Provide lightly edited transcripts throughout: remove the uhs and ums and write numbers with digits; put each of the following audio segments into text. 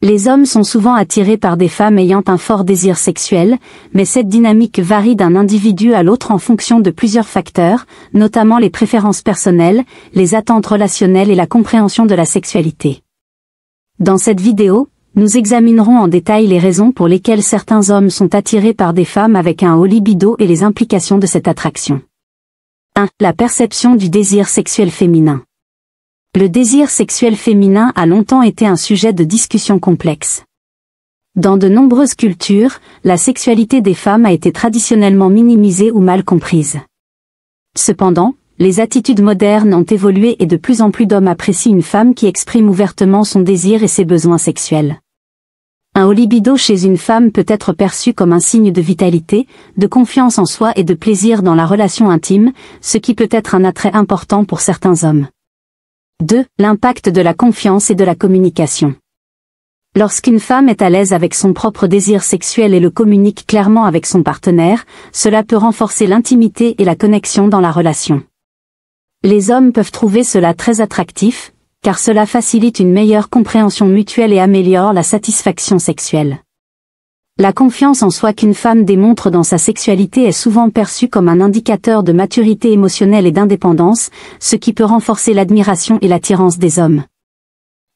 Les hommes sont souvent attirés par des femmes ayant un fort désir sexuel, mais cette dynamique varie d'un individu à l'autre en fonction de plusieurs facteurs, notamment les préférences personnelles, les attentes relationnelles et la compréhension de la sexualité. Dans cette vidéo, nous examinerons en détail les raisons pour lesquelles certains hommes sont attirés par des femmes avec un haut libido et les implications de cette attraction. 1. La perception du désir sexuel féminin. Le désir sexuel féminin a longtemps été un sujet de discussion complexe. Dans de nombreuses cultures, la sexualité des femmes a été traditionnellement minimisée ou mal comprise. Cependant, les attitudes modernes ont évolué et de plus en plus d'hommes apprécient une femme qui exprime ouvertement son désir et ses besoins sexuels. Un haut libido chez une femme peut être perçu comme un signe de vitalité, de confiance en soi et de plaisir dans la relation intime, ce qui peut être un attrait important pour certains hommes. 2. L'impact de la confiance et de la communication. Lorsqu'une femme est à l'aise avec son propre désir sexuel et le communique clairement avec son partenaire, cela peut renforcer l'intimité et la connexion dans la relation. Les hommes peuvent trouver cela très attractif, car cela facilite une meilleure compréhension mutuelle et améliore la satisfaction sexuelle. La confiance en soi qu'une femme démontre dans sa sexualité est souvent perçue comme un indicateur de maturité émotionnelle et d'indépendance, ce qui peut renforcer l'admiration et l'attirance des hommes.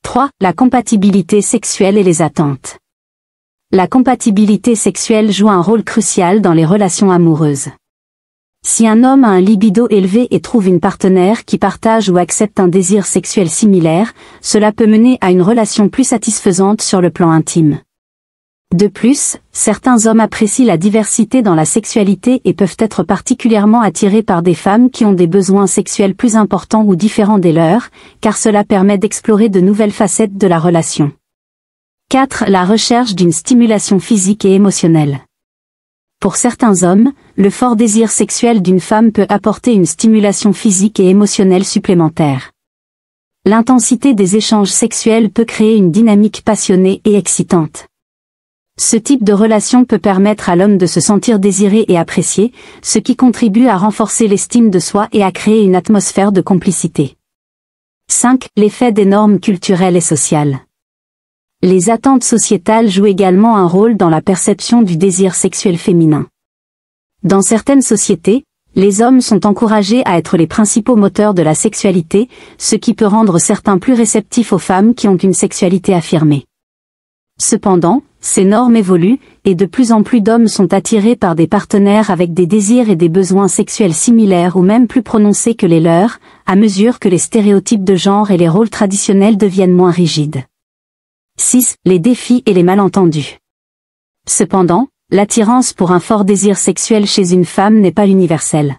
3. La compatibilité sexuelle et les attentes. La compatibilité sexuelle joue un rôle crucial dans les relations amoureuses. Si un homme a un libido élevé et trouve une partenaire qui partage ou accepte un désir sexuel similaire, cela peut mener à une relation plus satisfaisante sur le plan intime. De plus, certains hommes apprécient la diversité dans la sexualité et peuvent être particulièrement attirés par des femmes qui ont des besoins sexuels plus importants ou différents des leurs, car cela permet d'explorer de nouvelles facettes de la relation. 4. La recherche d'une stimulation physique et émotionnelle. Pour certains hommes, le fort désir sexuel d'une femme peut apporter une stimulation physique et émotionnelle supplémentaire. L'intensité des échanges sexuels peut créer une dynamique passionnée et excitante. Ce type de relation peut permettre à l'homme de se sentir désiré et apprécié, ce qui contribue à renforcer l'estime de soi et à créer une atmosphère de complicité. 5. L'effet des normes culturelles et sociales. Les attentes sociétales jouent également un rôle dans la perception du désir sexuel féminin. Dans certaines sociétés, les hommes sont encouragés à être les principaux moteurs de la sexualité, ce qui peut rendre certains plus réceptifs aux femmes qui ont une sexualité affirmée. Cependant, ces normes évoluent, et de plus en plus d'hommes sont attirés par des partenaires avec des désirs et des besoins sexuels similaires ou même plus prononcés que les leurs, à mesure que les stéréotypes de genre et les rôles traditionnels deviennent moins rigides. 6. Les défis et les malentendus. Cependant, l'attirance pour un fort désir sexuel chez une femme n'est pas universelle.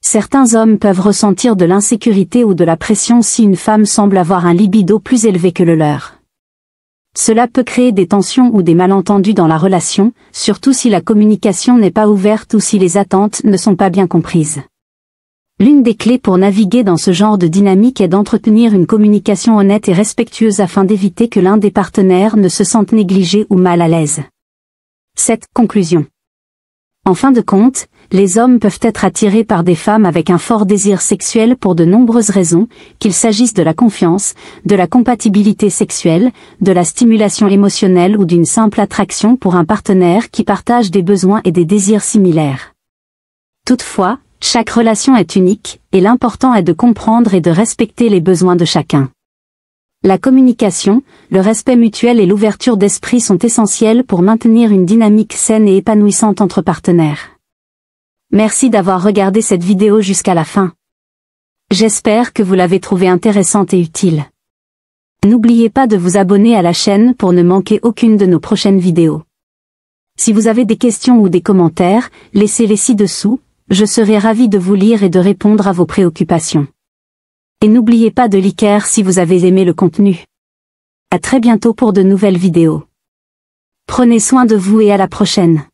Certains hommes peuvent ressentir de l'insécurité ou de la pression si une femme semble avoir un libido plus élevé que le leur. Cela peut créer des tensions ou des malentendus dans la relation, surtout si la communication n'est pas ouverte ou si les attentes ne sont pas bien comprises. L'une des clés pour naviguer dans ce genre de dynamique est d'entretenir une communication honnête et respectueuse afin d'éviter que l'un des partenaires ne se sente négligé ou mal à l'aise. 7. Conclusion. En fin de compte, les hommes peuvent être attirés par des femmes avec un fort désir sexuel pour de nombreuses raisons, qu'il s'agisse de la confiance, de la compatibilité sexuelle, de la stimulation émotionnelle ou d'une simple attraction pour un partenaire qui partage des besoins et des désirs similaires. Toutefois, chaque relation est unique, et l'important est de comprendre et de respecter les besoins de chacun. La communication, le respect mutuel et l'ouverture d'esprit sont essentiels pour maintenir une dynamique saine et épanouissante entre partenaires. Merci d'avoir regardé cette vidéo jusqu'à la fin. J'espère que vous l'avez trouvée intéressante et utile. N'oubliez pas de vous abonner à la chaîne pour ne manquer aucune de nos prochaines vidéos. Si vous avez des questions ou des commentaires, laissez-les ci-dessous, je serai ravi de vous lire et de répondre à vos préoccupations. Et n'oubliez pas de liker si vous avez aimé le contenu. À très bientôt pour de nouvelles vidéos. Prenez soin de vous et à la prochaine.